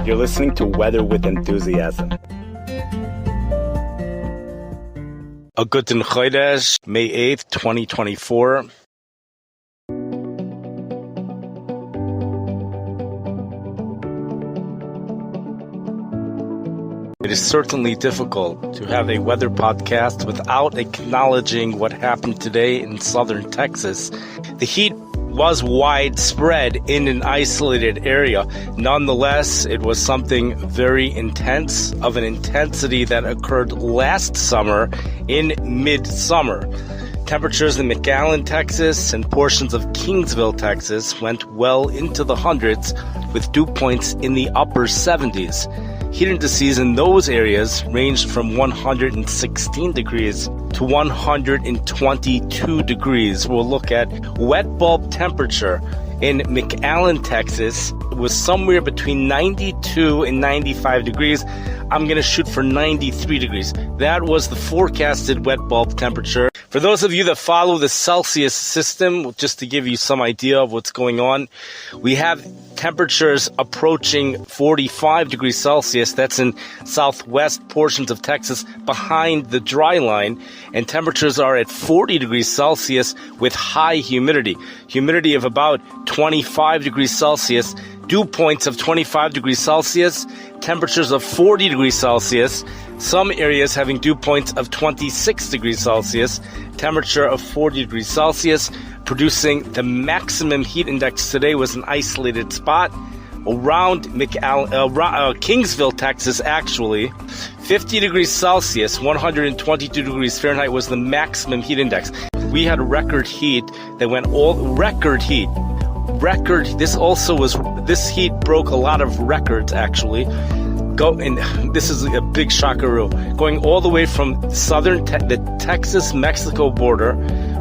You're listening to Weather with Enthusiasm. A guten Chodesh, May 8th, 2024. It is certainly difficult to have a weather podcast without acknowledging what happened today in southern Texas. The heat was widespread in an isolated area. Nonetheless, it was something very intense, of an intensity that occurred last summer in midsummer. Temperatures in McAllen, Texas, and portions of Kingsville, Texas, went well into the hundreds, with dew points in the upper 70s. Heat indices in those areas ranged from 116 degrees to 122 degrees. We'll look at wet bulb temperature in McAllen, Texas. It was somewhere between 92 and 95 degrees. I'm going to shoot for 93 degrees. That was the forecasted wet bulb temperature. For those of you that follow the Celsius system, just to give you some idea of what's going on, we have temperatures approaching 45 degrees Celsius. That's in southwest portions of Texas behind the dry line. And temperatures are at 40 degrees Celsius with high humidity. Humidity of about 25 degrees Celsius. Dew points of 25 degrees Celsius. Temperatures of 40 degrees Celsius. Some areas having dew points of 26 degrees Celsius. Temperature of 40 degrees Celsius. Producing the maximum heat index today was an isolated spot around Kingsville, Texas, actually. 50 degrees Celsius, 122 degrees Fahrenheit was the maximum heat index. We had record heat that went record heat. This heat broke a lot of records, actually. This is a big shockaroo. Going all the way from the Texas-Mexico border,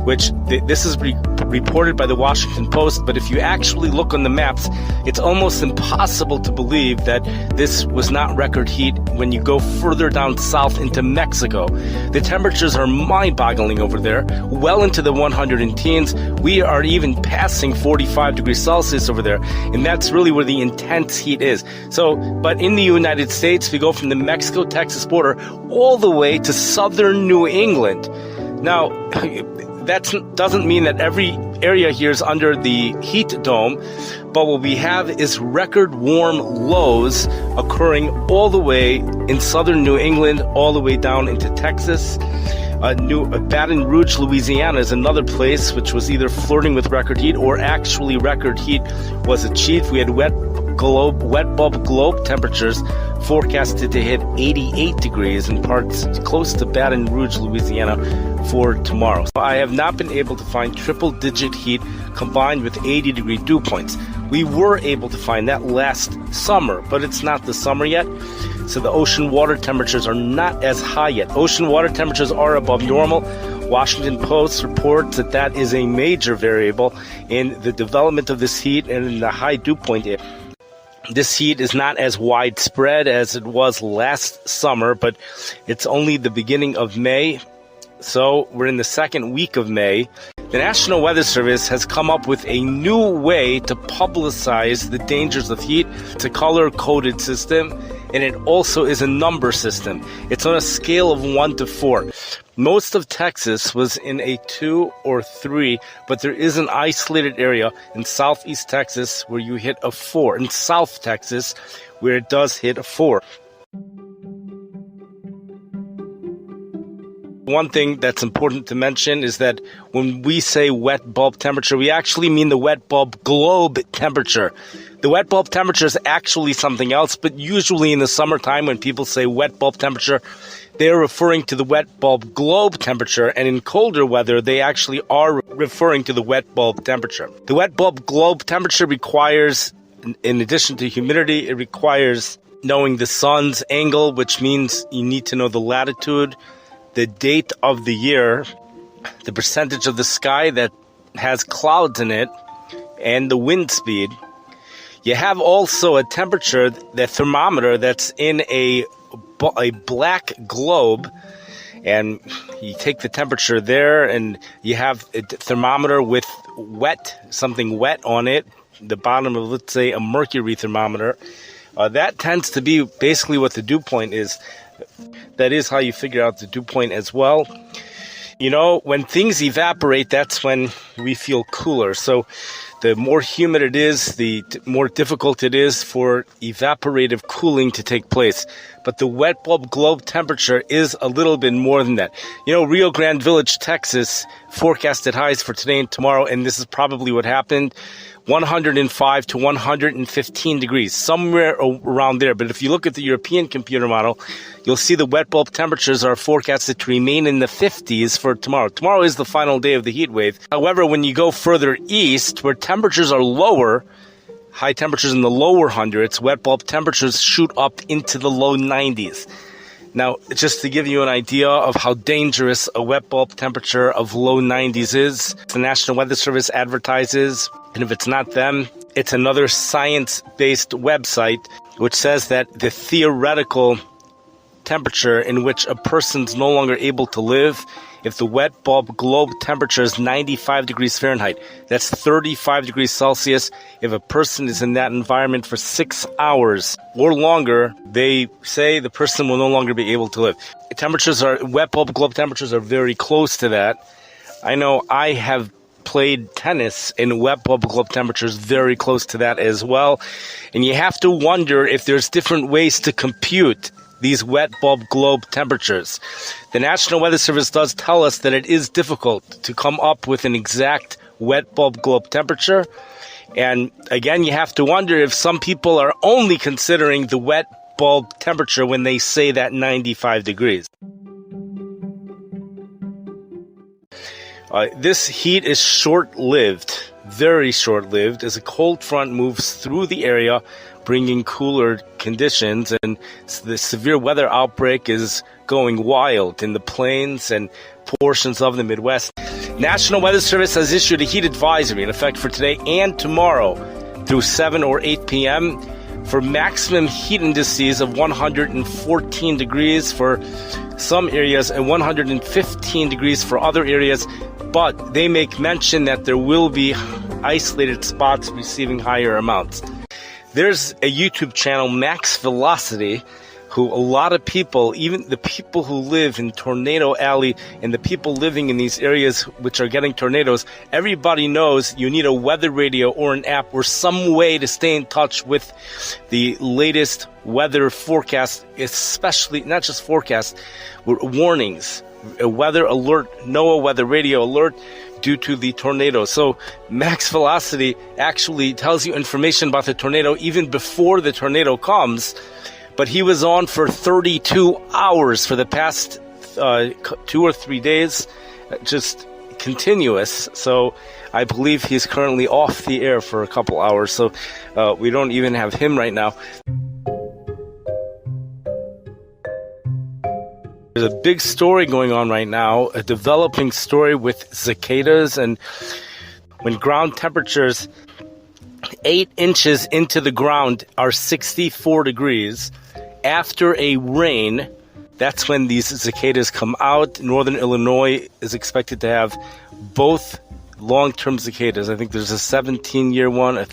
which this is reported by the Washington Post, but if you actually look on the maps, it's almost impossible to believe that this was not record heat when you go further down south into Mexico. The temperatures are mind-boggling over there, well into the 100-teens. We are even passing 45 degrees Celsius over there, and that's really where the intense heat is. But in the United States, we go from the Mexico-Texas border all the way to southern New England. Now, that doesn't mean that every area here is under the heat dome, but what we have is record warm lows occurring all the way in southern New England, all the way down into Texas. Baton Rouge, Louisiana is another place which was either flirting with record heat or actually record heat was achieved. We had wet bulb globe temperatures forecasted to hit 88 degrees in parts close to Baton Rouge, Louisiana for tomorrow. I have not been able to find triple-digit heat combined with 80-degree dew points. We were able to find that last summer, but it's not the summer yet, so the ocean water temperatures are not as high yet. Ocean water temperatures are above normal. Washington Post reports that is a major variable in the development of this heat and in the high dew point area. This heat is not as widespread as it was last summer, but it's only the beginning of May. So we're in the second week of May. The National Weather Service has come up with a new way to publicize the dangers of heat. It's a color-coded system, and it also is a number system. It's on a scale of 1 to 4. Most of Texas was in a 2 or 3, but there is an isolated area in southeast Texas where you hit a 4. In South Texas, where it does hit a 4. One thing that's important to mention is that when we say wet bulb temperature, we actually mean the wet bulb globe temperature. The wet bulb temperature is actually something else, but usually in the summertime when people say wet bulb temperature, they're referring to the wet bulb globe temperature, and in colder weather, they actually are referring to the wet bulb temperature. The wet bulb globe temperature requires, in addition to humidity, it requires knowing the sun's angle, which means you need to know the latitude, the date of the year, the percentage of the sky that has clouds in it, and the wind speed. You have also a temperature, the thermometer, that's in a black globe, and you take the temperature there, and you have a thermometer with something wet on it, the bottom of, let's say, a mercury thermometer. That tends to be basically what the dew point is. That is how you figure out the dew point as well. You know, when things evaporate, that's when we feel cooler. So the more humid it is, the more difficult it is for evaporative cooling to take place. But the wet bulb globe temperature is a little bit more than that. You know, Rio Grande Village, Texas, forecasted highs for today and tomorrow, and this is probably what happened. 105 to 115 degrees, somewhere around there. But if you look at the European computer model, you'll see the wet bulb temperatures are forecasted to remain in the 50s for tomorrow. Tomorrow is the final day of the heat wave. However, when you go further east, where temperatures are lower, high temperatures in the lower hundreds, wet bulb temperatures shoot up into the low 90s. Now, just to give you an idea of how dangerous a wet bulb temperature of low 90s is, the National Weather Service advertises, and if it's not them, it's another science-based website which says that the theoretical temperature in which a person's no longer able to live if the wet bulb globe temperature is 95 degrees Fahrenheit. That's 35 degrees Celsius. If a person is in that environment for 6 hours or longer, they say the person will no longer be able to live. Wet bulb globe temperatures are very close to that. I know I have played tennis in wet bulb globe temperatures very close to that as well. And you have to wonder if there's different ways to compute these wet bulb globe temperatures. The National Weather Service does tell us that it is difficult to come up with an exact wet bulb globe temperature. And again, you have to wonder if some people are only considering the wet bulb temperature when they say that 95 degrees. This heat is short-lived, very short-lived, as a cold front moves through the area, bringing cooler conditions, and the severe weather outbreak is going wild in the plains and portions of the Midwest. National Weather Service has issued a heat advisory in effect for today and tomorrow through 7 or 8 p.m. for maximum heat indices of 114 degrees for some areas and 115 degrees for other areas, but they make mention that there will be isolated spots receiving higher amounts. There's a YouTube channel, Max Velocity, who a lot of people, even the people who live in Tornado Alley and the people living in these areas which are getting tornadoes, everybody knows you need a weather radio or an app or some way to stay in touch with the latest weather forecast, especially not just forecast, warnings, a weather alert, NOAA weather radio alert due to the tornado. So Max Velocity actually tells you information about the tornado even before the tornado comes. But he was on for 32 hours for the past 2 or 3 days, just continuous. So I believe he's currently off the air for a couple hours. So we don't even have him right now. There's a big story going on right now, a developing story with cicadas, and when ground temperatures 8 inches into the ground are 64 degrees. After a rain, that's when these cicadas come out. Northern Illinois is expected to have both long-term cicadas. I think there's a 17-year one, an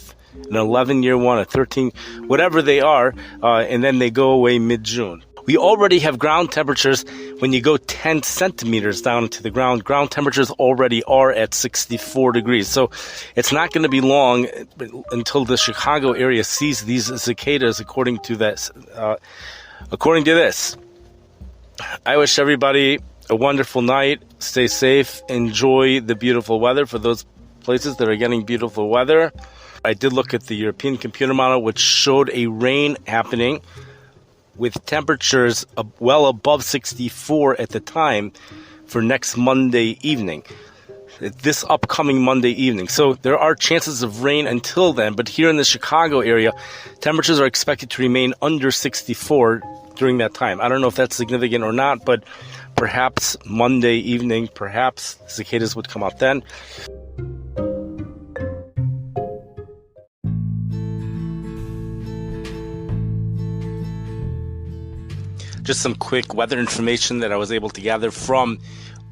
11-year one, a 13, whatever they are, and then they go away mid-June. We already have ground temperatures when you go 10 centimeters down into the ground. Ground temperatures already are at 64 degrees. So it's not going to be long until the Chicago area sees these cicadas according to this. I wish everybody a wonderful night. Stay safe. Enjoy the beautiful weather for those places that are getting beautiful weather. I did look at the European computer model, which showed a rain happening with temperatures well above 64 at the time for next Monday evening, this upcoming Monday evening. So there are chances of rain until then, but here in the Chicago area, temperatures are expected to remain under 64 during that time. I don't know if that's significant or not, but perhaps Monday evening, perhaps cicadas would come out then. Just some quick weather information that I was able to gather from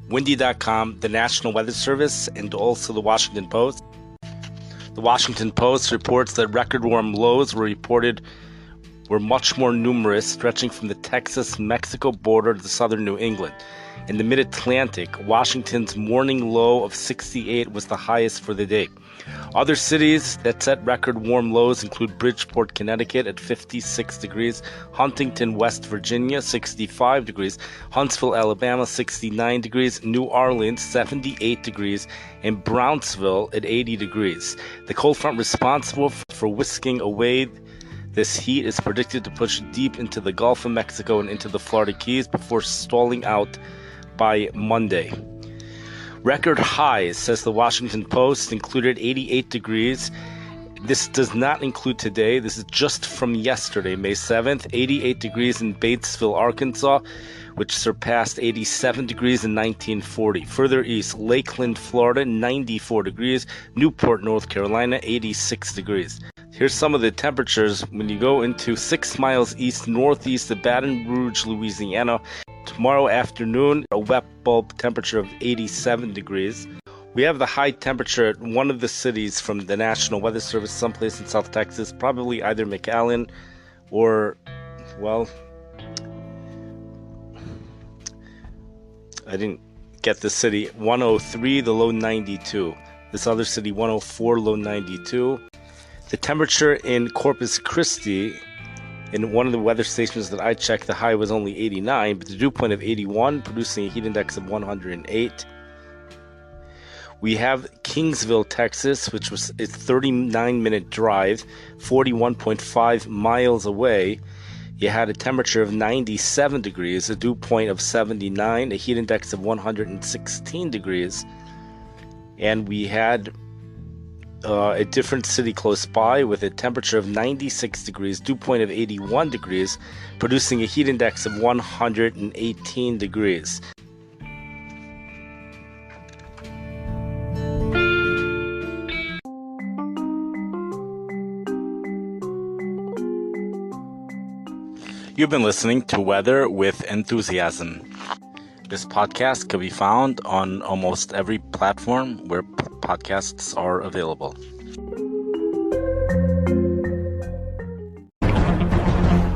windy.com, the National Weather Service, and also the Washington Post. The Washington Post reports that record warm lows were reported were much more numerous, stretching from the Texas-Mexico border to southern New England. In the mid-Atlantic, Washington's morning low of 68 was the highest for the day. Other cities that set record warm lows include Bridgeport, Connecticut at 56 degrees, Huntington, West Virginia, 65 degrees, Huntsville, Alabama, 69 degrees, New Orleans, 78 degrees, and Brownsville at 80 degrees. The cold front responsible for whisking away this heat is predicted to push deep into the Gulf of Mexico and into the Florida Keys before stalling out by Monday. Record highs, says the Washington Post, included 88 degrees. This does not include today. This is just from yesterday, May 7th. 88 degrees in Batesville, Arkansas, which surpassed 87 degrees in 1940. Further east, Lakeland, Florida, 94 degrees. Newport, North Carolina, 86 degrees. Here's some of the temperatures when you go into 6 miles east-northeast of Baton Rouge, Louisiana. Tomorrow afternoon, a wet bulb temperature of 87 degrees. We have the high temperature at one of the cities from the National Weather Service, someplace in South Texas, probably either McAllen or, well, I didn't get the city. 103, the low 92. This other city, 104, low 92. The temperature in Corpus Christi, in one of the weather stations that I checked, the high was only 89, but the dew point of 81, producing a heat index of 108. We have Kingsville, Texas, which was a 39-minute drive, 41.5 miles away. You had a temperature of 97 degrees, a dew point of 79, a heat index of 116 degrees. And we had a different city close by with a temperature of 96 degrees, dew point of 81 degrees, producing a heat index of 118 degrees. You've been listening to Weather with Enthusiasm. This podcast can be found on almost every platform where podcasts are available.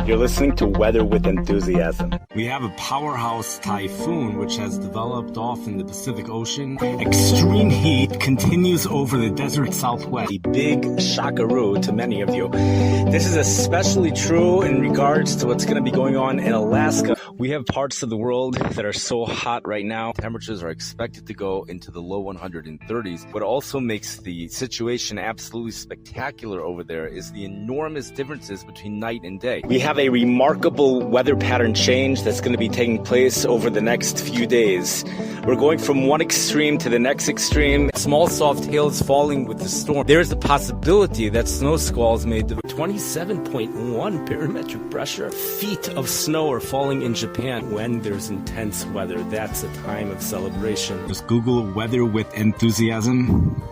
You're listening to Weather with Enthusiasm. We have a powerhouse typhoon which has developed off in the Pacific Ocean. Extreme heat continues over the desert Southwest. A big shockaroo to many of you. This is especially true in regards to what's going to be going on in Alaska. We have parts of the world that are so hot right now. Temperatures are expected to go into the low 130s. What also makes the situation absolutely spectacular over there is the enormous differences between night and day. We have a remarkable weather pattern change that's going to be taking place over the next few days. We're going from one extreme to the next extreme. Small soft hail is falling with the storm. There is a possibility that snow squalls may develop. 27.1 barometric pressure. Feet of snow are falling in Japan when there's intense weather. That's a time of celebration. Just Google Weather with Enthusiasm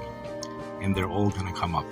and they're all going to come up.